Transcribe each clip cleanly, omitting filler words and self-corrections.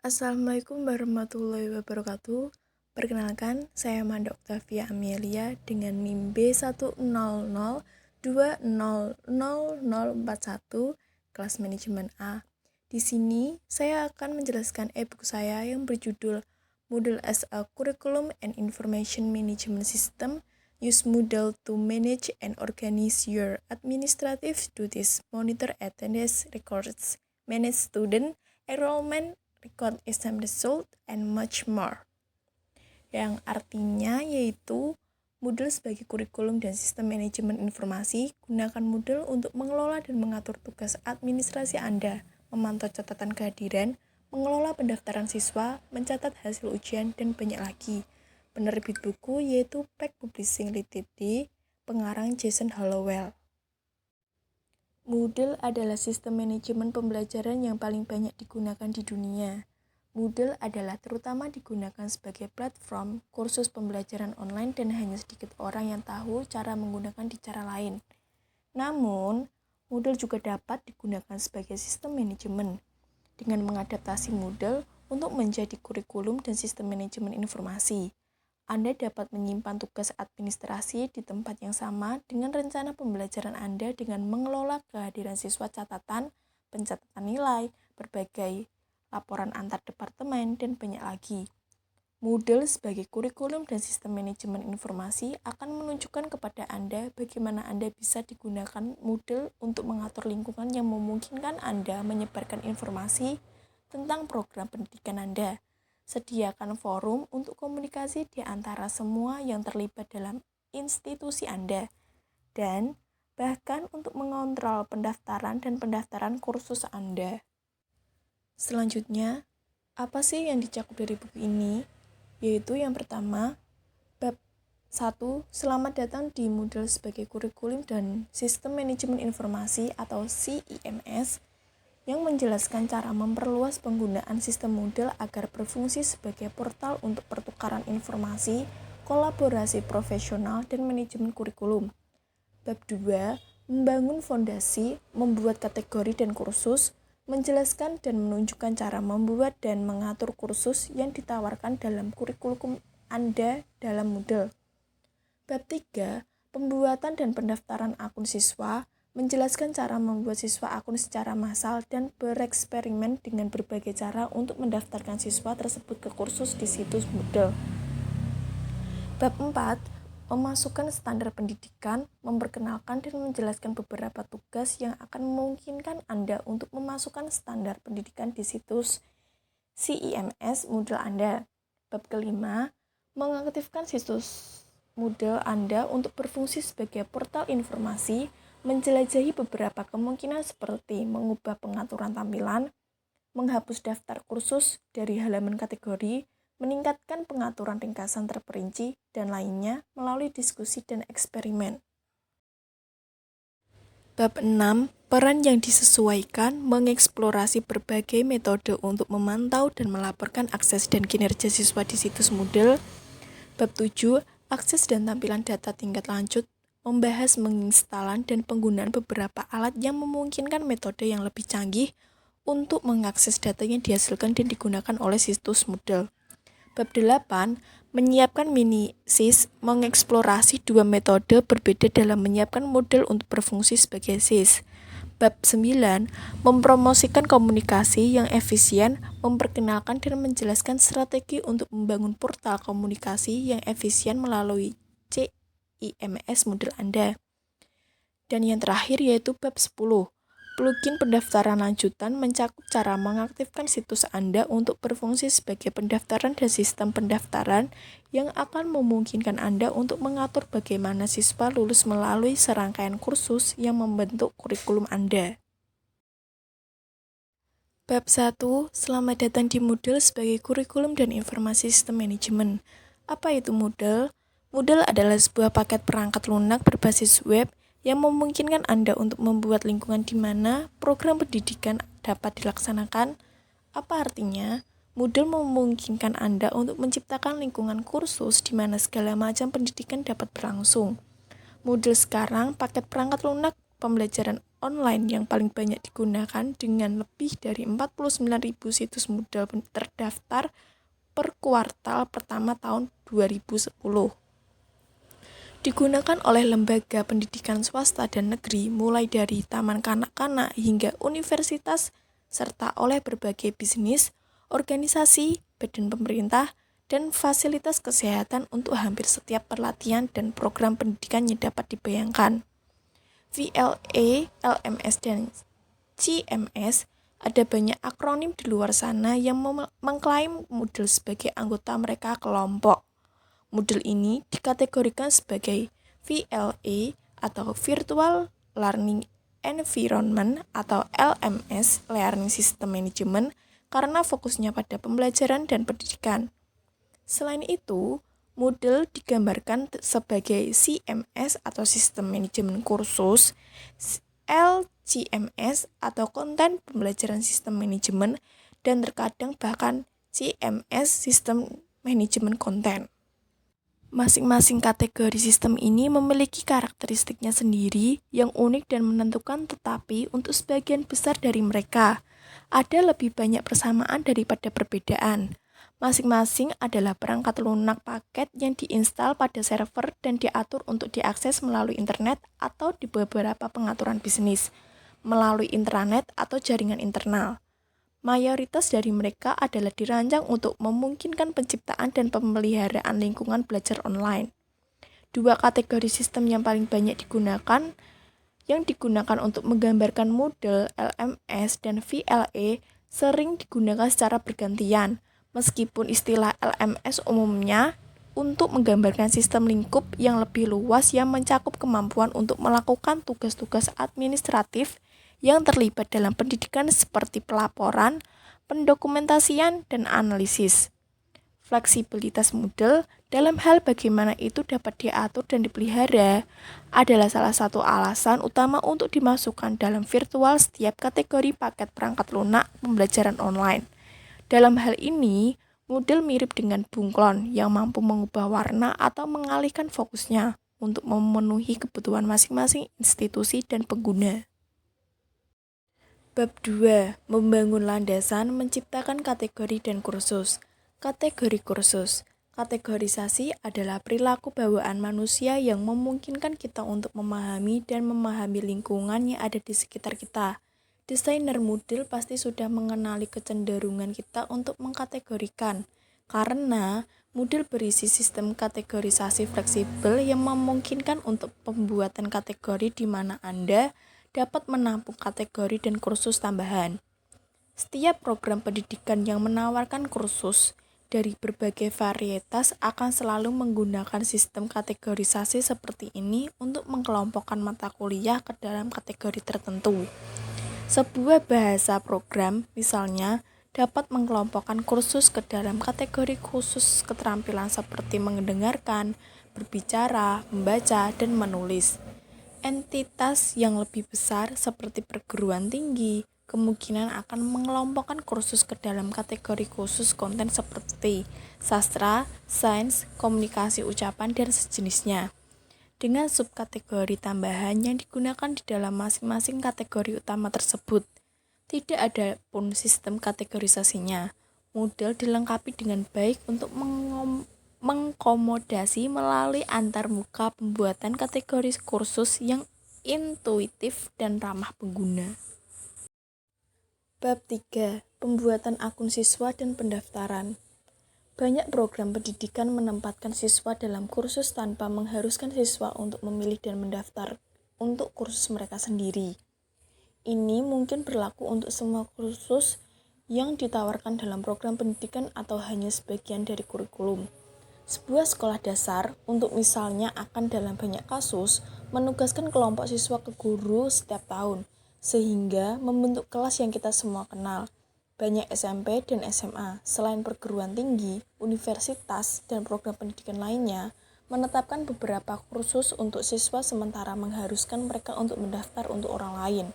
Assalamualaikum warahmatullahi wabarakatuh. Perkenalkan, saya Manda Octavia Amelia dengan NIM B100200041 kelas manajemen A. Di sini, saya akan menjelaskan e-book saya yang berjudul Moodle as a Curriculum and Information Management System. Use Moodle to manage and organize your administrative duties, monitor attendance records, manage student enrollment, record exam result, and much more. Yang artinya yaitu Moodle sebagai kurikulum dan sistem manajemen informasi. Gunakan Moodle untuk mengelola dan mengatur tugas administrasi Anda, memantau catatan kehadiran, mengelola pendaftaran siswa, mencatat hasil ujian, dan banyak lagi. Penerbit buku yaitu Peck Publishing Ltd, pengarang Jason Hollowell. Moodle adalah sistem manajemen pembelajaran yang paling banyak digunakan di dunia. Moodle adalah terutama digunakan sebagai platform kursus pembelajaran online dan hanya sedikit orang yang tahu cara menggunakan di cara lain. Namun, Moodle juga dapat digunakan sebagai sistem manajemen dengan mengadaptasi Moodle untuk menjadi kurikulum dan sistem manajemen informasi. Anda dapat menyimpan tugas administrasi di tempat yang sama dengan rencana pembelajaran Anda dengan mengelola kehadiran siswa catatan, pencatatan nilai, berbagai laporan antar departemen, dan banyak lagi. Moodle sebagai kurikulum dan sistem manajemen informasi akan menunjukkan kepada Anda bagaimana Anda bisa digunakan Moodle untuk mengatur lingkungan yang memungkinkan Anda menyebarkan informasi tentang program pendidikan Anda. Sediakan forum untuk komunikasi di antara semua yang terlibat dalam institusi Anda, dan bahkan untuk mengontrol pendaftaran dan pendaftaran kursus Anda. Selanjutnya, apa sih yang dicakup dari buku ini? Yaitu yang pertama, bab 1, selamat datang di Moodle sebagai kurikulum dan sistem manajemen informasi atau CIMS, yang menjelaskan cara memperluas penggunaan sistem Moodle agar berfungsi sebagai portal untuk pertukaran informasi, kolaborasi profesional, dan manajemen kurikulum. Bab 2, membangun fondasi, membuat kategori dan kursus, menjelaskan dan menunjukkan cara membuat dan mengatur kursus yang ditawarkan dalam kurikulum Anda dalam Moodle. Bab 3, pembuatan dan pendaftaran akun siswa, menjelaskan cara membuat siswa akun secara massal dan bereksperimen dengan berbagai cara untuk mendaftarkan siswa tersebut ke kursus di situs Moodle. Bab 4, memasukkan standar pendidikan, memperkenalkan dan menjelaskan beberapa tugas yang akan memungkinkan Anda untuk memasukkan standar pendidikan di situs CIMS Moodle Anda. Bab kelima, mengaktifkan situs Moodle Anda untuk berfungsi sebagai portal informasi, menjelajahi beberapa kemungkinan seperti mengubah pengaturan tampilan, menghapus daftar kursus dari halaman kategori, meningkatkan pengaturan ringkasan terperinci, dan lainnya melalui diskusi dan eksperimen. Bab 6, peran yang disesuaikan, mengeksplorasi berbagai metode untuk memantau dan melaporkan akses dan kinerja siswa di situs Moodle. Bab 7, akses dan tampilan data tingkat lanjut, membahas menginstalan dan penggunaan beberapa alat yang memungkinkan metode yang lebih canggih untuk mengakses data yang dihasilkan dan digunakan oleh situs Moodle. Bab 8, menyiapkan mini-SIS, mengeksplorasi dua metode berbeda dalam menyiapkan model untuk berfungsi sebagai SIS. Bab 9, mempromosikan komunikasi yang efisien, memperkenalkan dan menjelaskan strategi untuk membangun portal komunikasi yang efisien melalui CIMS Moodle Anda. Dan yang terakhir yaitu bab 10, plugin pendaftaran lanjutan, mencakup cara mengaktifkan situs Anda untuk berfungsi sebagai pendaftaran dan sistem pendaftaran yang akan memungkinkan Anda untuk mengatur bagaimana siswa lulus melalui serangkaian kursus yang membentuk kurikulum Anda. Bab 1, selamat datang di Moodle sebagai kurikulum dan informasi sistem manajemen. Apa itu Moodle? Moodle adalah sebuah paket perangkat lunak berbasis web yang memungkinkan Anda untuk membuat lingkungan di mana program pendidikan dapat dilaksanakan. Apa artinya? Moodle memungkinkan Anda untuk menciptakan lingkungan kursus di mana segala macam pendidikan dapat berlangsung. Moodle sekarang paket perangkat lunak pembelajaran online yang paling banyak digunakan dengan lebih dari 49.000 situs Moodle terdaftar per kuartal pertama tahun 2010. Digunakan oleh lembaga pendidikan swasta dan negeri mulai dari taman kanak-kanak hingga universitas serta oleh berbagai bisnis, organisasi, badan pemerintah, dan fasilitas kesehatan untuk hampir setiap pelatihan dan program pendidikan yang dapat dibayangkan. VLA, LMS, dan CMS, ada banyak akronim di luar sana yang mengklaim Moodle sebagai anggota mereka kelompok. Moodle ini dikategorikan sebagai VLA atau Virtual Learning Environment atau LMS, Learning System Management, karena fokusnya pada pembelajaran dan pendidikan. Selain itu, Moodle digambarkan sebagai CMS atau Sistem Manajemen Kursus, LCMS atau Konten Pembelajaran Sistem Manajemen, dan terkadang bahkan CMS Sistem Manajemen Konten. Masing-masing kategori sistem ini memiliki karakteristiknya sendiri yang unik dan menentukan, tetapi untuk sebagian besar dari mereka, ada lebih banyak persamaan daripada perbedaan. Masing-masing adalah perangkat lunak paket yang diinstal pada server dan diatur untuk diakses melalui internet atau di beberapa pengaturan bisnis, melalui intranet atau jaringan internal. Mayoritas dari mereka adalah dirancang untuk memungkinkan penciptaan dan pemeliharaan lingkungan belajar online. Dua kategori sistem yang paling banyak digunakan untuk menggambarkan Moodle, LMS, dan VLA sering digunakan secara bergantian, meskipun istilah LMS umumnya untuk menggambarkan sistem lingkup yang lebih luas yang mencakup kemampuan untuk melakukan tugas-tugas administratif yang terlibat dalam pendidikan seperti pelaporan, pendokumentasian, dan analisis. Fleksibilitas Moodle dalam hal bagaimana itu dapat diatur dan dipelihara adalah salah satu alasan utama untuk dimasukkan dalam virtual setiap kategori paket perangkat lunak pembelajaran online. Dalam hal ini, Moodle mirip dengan bunglon yang mampu mengubah warna atau mengalihkan fokusnya untuk memenuhi kebutuhan masing-masing institusi dan pengguna. Bab 2. Membangun landasan menciptakan kategori dan kursus. Kategori kursus. Kategorisasi adalah perilaku bawaan manusia yang memungkinkan kita untuk memahami dan memahami lingkungan yang ada di sekitar kita. Desainer Moodle pasti sudah mengenali kecenderungan kita untuk mengkategorikan, karena Moodle berisi sistem kategorisasi fleksibel yang memungkinkan untuk pembuatan kategori di mana Anda dapat menampung kategori dan kursus tambahan. Setiap program pendidikan yang menawarkan kursus dari berbagai varietas akan selalu menggunakan sistem kategorisasi seperti ini untuk mengelompokkan mata kuliah ke dalam kategori tertentu. Sebuah bahasa program, misalnya, dapat mengelompokkan kursus ke dalam kategori khusus keterampilan seperti mendengarkan, berbicara, membaca, dan menulis. Entitas yang lebih besar seperti perguruan tinggi kemungkinan akan mengelompokkan kursus ke dalam kategori khusus konten seperti sastra, sains, komunikasi ucapan, dan sejenisnya, dengan subkategori tambahan yang digunakan di dalam masing-masing kategori utama tersebut. Tidak ada pun sistem kategorisasinya. Moodle dilengkapi dengan baik untuk mengkomodasi melalui antarmuka pembuatan kategori kursus yang intuitif dan ramah pengguna. Bab 3. Pembuatan akun siswa dan pendaftaran. Banyak program pendidikan menempatkan siswa dalam kursus tanpa mengharuskan siswa untuk memilih dan mendaftar untuk kursus mereka sendiri. Ini mungkin berlaku untuk semua kursus yang ditawarkan dalam program pendidikan atau hanya sebagian dari kurikulum. Sebuah sekolah dasar, untuk misalnya, akan dalam banyak kasus menugaskan kelompok siswa ke guru setiap tahun, sehingga membentuk kelas yang kita semua kenal. Banyak SMP dan SMA, selain perguruan tinggi, universitas, dan program pendidikan lainnya, menetapkan beberapa kursus untuk siswa sementara mengharuskan mereka untuk mendaftar untuk orang lain.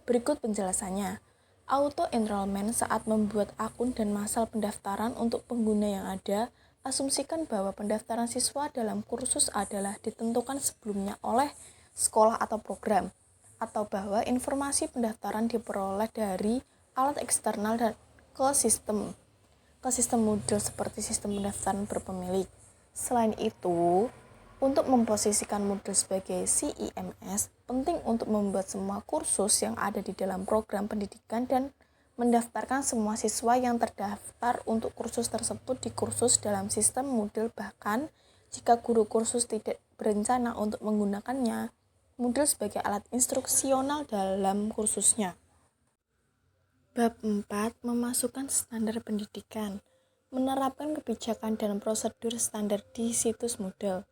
Berikut penjelasannya. Auto-enrollment saat membuat akun dan masal pendaftaran untuk pengguna yang ada. Asumsikan bahwa pendaftaran siswa dalam kursus adalah ditentukan sebelumnya oleh sekolah atau program. atau bahwa informasi pendaftaran diperoleh dari alat eksternal dan ke sistem Moodle seperti sistem pendaftaran berpemilik. Selain itu, untuk memposisikan Moodle sebagai CIMS, penting untuk membuat semua kursus yang ada di dalam program pendidikan dan mendaftarkan semua siswa yang terdaftar untuk kursus tersebut di kursus dalam sistem Moodle. Bahkan, jika guru kursus tidak berencana untuk menggunakannya, Moodle sebagai alat instruksional dalam kursusnya. Bab 4. Memasukkan standar pendidikan. Menerapkan kebijakan dan prosedur standar di situs Moodle.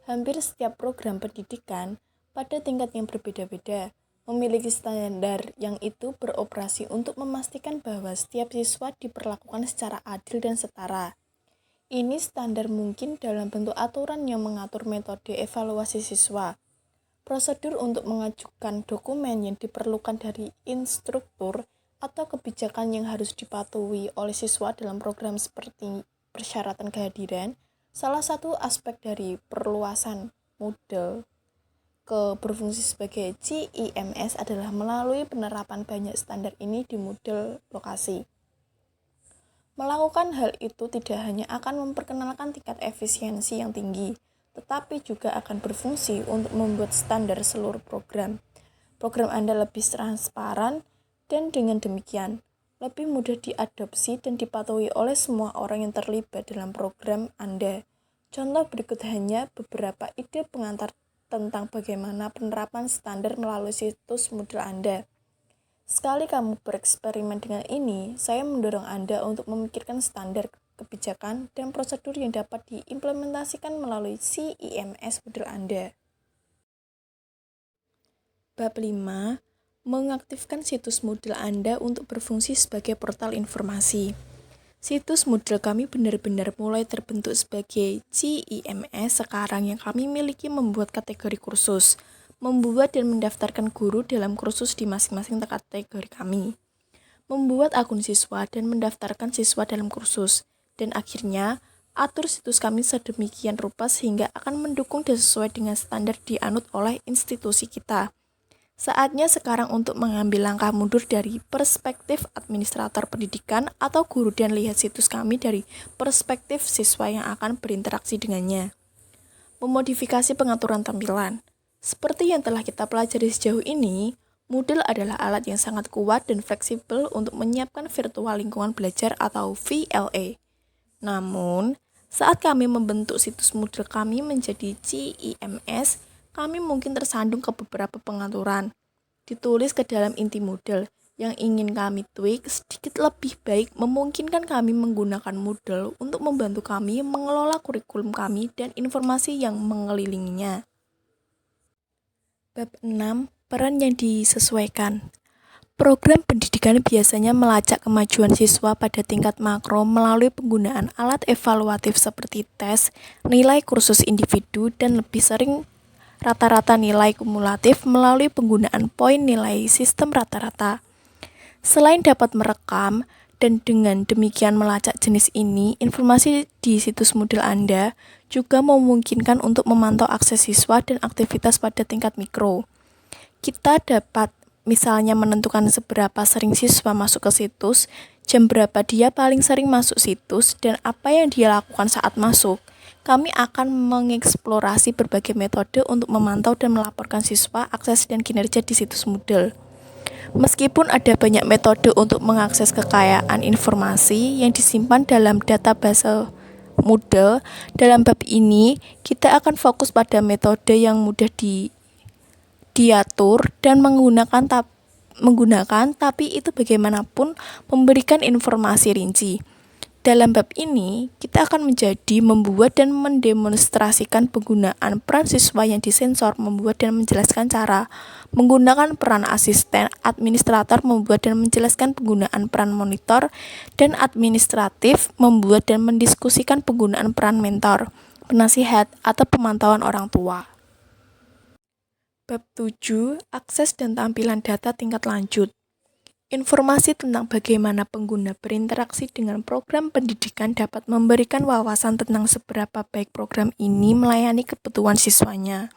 Hampir setiap program pendidikan pada tingkat yang berbeda-beda memiliki standar yang itu beroperasi untuk memastikan bahwa setiap siswa diperlakukan secara adil dan setara. Ini standar mungkin dalam bentuk aturan yang mengatur metode evaluasi siswa, prosedur untuk mengajukan dokumen yang diperlukan dari instruktur, atau kebijakan yang harus dipatuhi oleh siswa dalam program seperti persyaratan kehadiran. Salah satu aspek dari perluasan Moodle ke berfungsi sebagai CIMS adalah melalui penerapan banyak standar ini di Moodle lokasi. Melakukan hal itu tidak hanya akan memperkenalkan tingkat efisiensi yang tinggi, tetapi juga akan berfungsi untuk membuat standar seluruh program. Program Anda lebih transparan dan dengan demikian lebih mudah diadopsi dan dipatuhi oleh semua orang yang terlibat dalam program Anda. Contoh berikut hanya beberapa ide pengantar tentang bagaimana penerapan standar melalui situs Moodle Anda. Sekali kamu bereksperimen dengan ini, saya mendorong Anda untuk memikirkan standar, kebijakan, dan prosedur yang dapat diimplementasikan melalui CIMS Moodle Anda. Bab 5. Mengaktifkan situs Moodle Anda untuk berfungsi sebagai portal informasi. Situs Moodle kami benar-benar mulai terbentuk sebagai CIMS sekarang yang kami miliki membuat kategori kursus, membuat dan mendaftarkan guru dalam kursus di masing-masing kategori kami, membuat akun siswa dan mendaftarkan siswa dalam kursus, dan akhirnya atur situs kami sedemikian rupa sehingga akan mendukung dan sesuai dengan standar dianut oleh institusi kita. Saatnya sekarang untuk mengambil langkah mundur dari perspektif administrator pendidikan atau guru dan lihat situs kami dari perspektif siswa yang akan berinteraksi dengannya. Memodifikasi pengaturan tampilan. Seperti yang telah kita pelajari sejauh ini, Moodle adalah alat yang sangat kuat dan fleksibel untuk menyiapkan virtual lingkungan belajar atau VLA. Namun, saat kami membentuk situs Moodle kami menjadi CIMS, kami mungkin tersandung ke beberapa pengaturan ditulis ke dalam inti Moodle yang ingin kami tweak sedikit lebih baik, memungkinkan kami menggunakan Moodle untuk membantu kami mengelola kurikulum kami dan informasi yang mengelilinginya. Bab 6. Peran yang disesuaikan. Program pendidikan biasanya melacak kemajuan siswa pada tingkat makro melalui penggunaan alat evaluatif seperti tes, nilai kursus individu, dan lebih sering rata-rata nilai kumulatif melalui penggunaan poin nilai sistem rata-rata. Selain dapat merekam dan dengan demikian melacak jenis ini, informasi di situs Moodle Anda juga memungkinkan untuk memantau akses siswa dan aktivitas pada tingkat mikro. Kita dapat misalnya menentukan seberapa sering siswa masuk ke situs, jam berapa dia paling sering masuk situs, dan apa yang dia lakukan saat masuk. Kami akan mengeksplorasi berbagai metode untuk memantau dan melaporkan siswa, akses, dan kinerja di situs Moodle. Meskipun ada banyak metode untuk mengakses kekayaan informasi yang disimpan dalam database Moodle, dalam bab ini kita akan fokus pada metode yang mudah diatur dan menggunakan tapi itu bagaimanapun memberikan informasi rinci. Dalam bab ini, kita akan membuat dan mendemonstrasikan penggunaan peran siswa yang disensor, membuat dan menjelaskan cara menggunakan peran asisten administrator, membuat dan menjelaskan penggunaan peran monitor dan administratif, membuat dan mendiskusikan penggunaan peran mentor, penasihat, atau pemantauan orang tua. Bab 7. Akses dan tampilan data tingkat lanjut. Informasi tentang bagaimana pengguna berinteraksi dengan program pendidikan dapat memberikan wawasan tentang seberapa baik program ini melayani kebutuhan siswanya.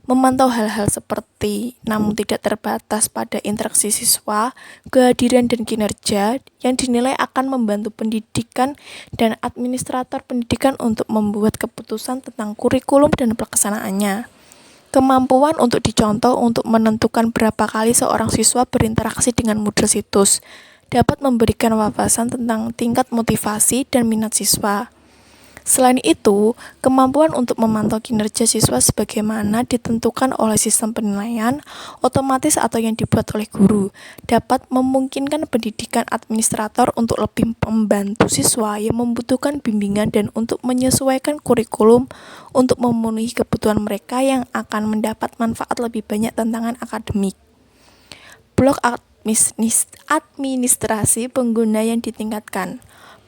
memantau hal-hal seperti, namun tidak terbatas pada interaksi siswa, kehadiran dan kinerja yang dinilai akan membantu pendidikan dan administrator pendidikan untuk membuat keputusan tentang kurikulum dan pelaksanaannya. Kemampuan untuk dicontoh untuk menentukan berapa kali seorang siswa berinteraksi dengan Moodle situs dapat memberikan wawasan tentang tingkat motivasi dan minat siswa. Selain itu, kemampuan untuk memantau kinerja siswa sebagaimana ditentukan oleh sistem penilaian otomatis atau yang dibuat oleh guru dapat memungkinkan pendidikan administrator untuk lebih membantu siswa yang membutuhkan bimbingan dan untuk menyesuaikan kurikulum untuk memenuhi kebutuhan mereka yang akan mendapat manfaat lebih banyak tantangan akademik. Blok administrasi pengguna yang ditingkatkan.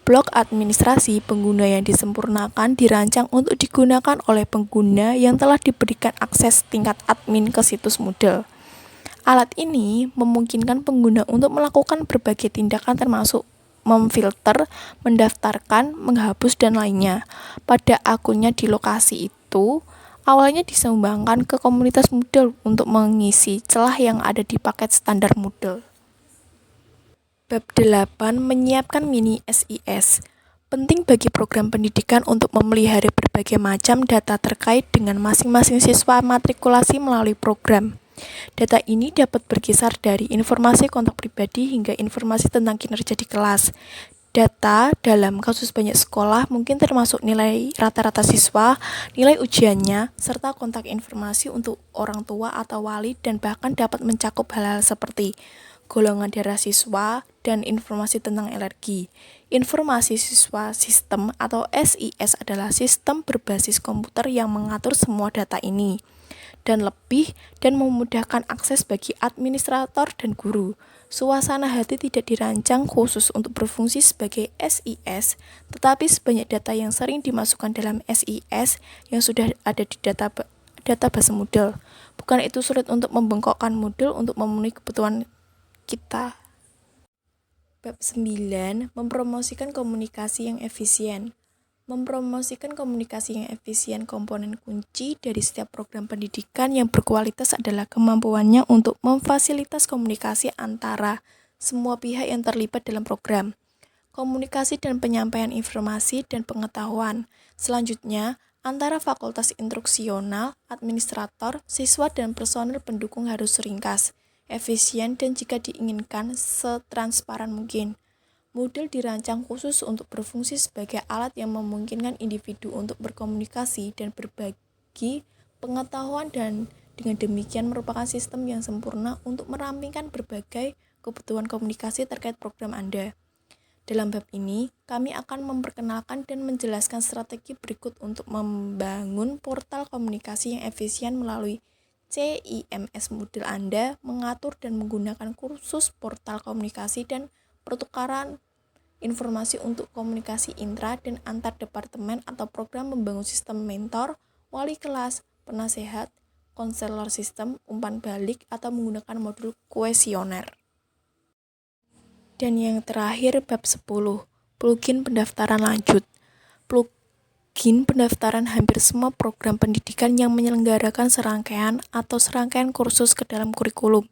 Blok administrasi pengguna yang disempurnakan dirancang untuk digunakan oleh pengguna yang telah diberikan akses tingkat admin ke situs Moodle. Alat ini memungkinkan pengguna untuk melakukan berbagai tindakan termasuk memfilter, mendaftarkan, menghapus, dan lainnya. Pada akunnya di lokasi itu, awalnya disumbangkan ke komunitas Moodle untuk mengisi celah yang ada di paket standar Moodle. Bab 8. Menyiapkan mini SIS. Penting bagi program pendidikan untuk memelihara berbagai macam data terkait dengan masing-masing siswa matrikulasi melalui program. Data ini dapat berkisar dari informasi kontak pribadi hingga informasi tentang kinerja di kelas. Data dalam kasus banyak sekolah mungkin termasuk nilai rata-rata siswa, nilai ujiannya, serta kontak informasi untuk orang tua atau wali dan bahkan dapat mencakup hal-hal seperti golongan darah siswa, dan informasi tentang alergi. Informasi siswa sistem atau SIS adalah sistem berbasis komputer yang mengatur semua data ini dan memudahkan akses bagi administrator dan guru. Suasana hati tidak dirancang khusus untuk berfungsi sebagai SIS, tetapi sebanyak data yang sering dimasukkan dalam SIS yang sudah ada di database Moodle. Bukan itu sulit untuk membengkokkan Moodle untuk memenuhi kebutuhan kita. Bab 9. Mempromosikan komunikasi yang efisien. Mempromosikan komunikasi yang efisien komponen kunci dari setiap program pendidikan yang berkualitas adalah kemampuannya untuk memfasilitas komunikasi antara semua pihak yang terlibat dalam program. Komunikasi dan penyampaian informasi dan pengetahuan. Selanjutnya, antara fakultas instruksional, administrator, siswa, dan personel pendukung harus ringkas, efisien, dan jika diinginkan setransparan mungkin. Moodle dirancang khusus untuk berfungsi sebagai alat yang memungkinkan individu untuk berkomunikasi dan berbagi pengetahuan dan dengan demikian merupakan sistem yang sempurna untuk merampingkan berbagai kebutuhan komunikasi terkait program Anda. Dalam bab ini, kami akan memperkenalkan dan menjelaskan strategi berikut untuk membangun portal komunikasi yang efisien melalui CIMS Moodle Anda, mengatur dan menggunakan kursus portal komunikasi dan pertukaran informasi untuk komunikasi intra dan antar departemen atau program membangun sistem mentor, wali kelas, penasehat, konselor sistem, umpan balik, atau menggunakan modul kuesioner. Dan yang terakhir bab 10, plugin pendaftaran lanjut. Plugin pendaftaran hampir semua program pendidikan yang menyelenggarakan serangkaian kursus ke dalam kurikulum,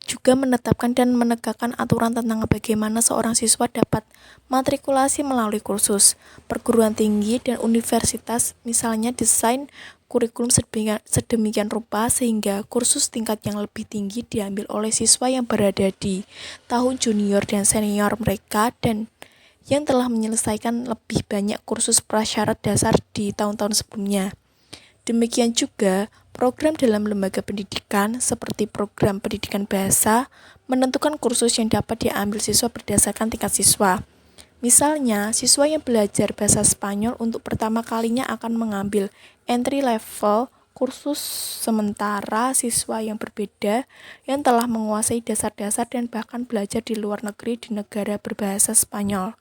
juga menetapkan dan menegakkan aturan tentang bagaimana seorang siswa dapat matrikulasi melalui kursus. Perguruan tinggi dan universitas misalnya desain kurikulum sedemikian rupa sehingga kursus tingkat yang lebih tinggi diambil oleh siswa yang berada di tahun junior dan senior mereka dan yang telah menyelesaikan lebih banyak kursus prasyarat dasar di tahun-tahun sebelumnya. Demikian juga, program dalam lembaga pendidikan seperti program pendidikan bahasa menentukan kursus yang dapat diambil siswa berdasarkan tingkat siswa. Misalnya, siswa yang belajar bahasa Spanyol untuk pertama kalinya akan mengambil entry level kursus, sementara siswa yang berbeda yang telah menguasai dasar-dasar dan bahkan belajar di luar negeri di negara berbahasa Spanyol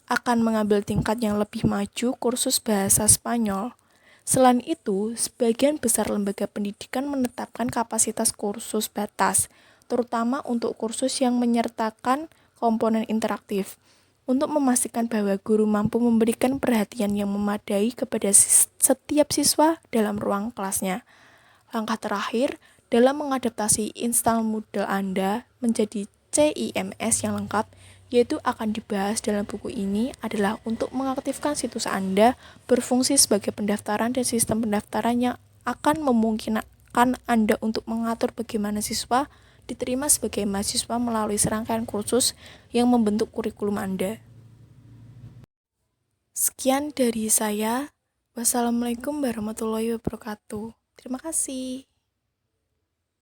akan mengambil tingkat yang lebih maju kursus bahasa Spanyol. Selain itu, sebagian besar lembaga pendidikan menetapkan kapasitas kursus batas, terutama untuk kursus yang menyertakan komponen interaktif, untuk memastikan bahwa guru mampu memberikan perhatian yang memadai kepada setiap siswa dalam ruang kelasnya. Langkah terakhir dalam mengadaptasi install Moodle Anda menjadi CIMS yang lengkap, yaitu akan dibahas dalam buku ini adalah untuk mengaktifkan situs Anda berfungsi sebagai pendaftaran dan sistem pendaftaran yang akan memungkinkan Anda untuk mengatur bagaimana siswa diterima sebagai mahasiswa melalui serangkaian kursus yang membentuk kurikulum Anda. Sekian dari saya. Wassalamualaikum warahmatullahi wabarakatuh. Terima kasih.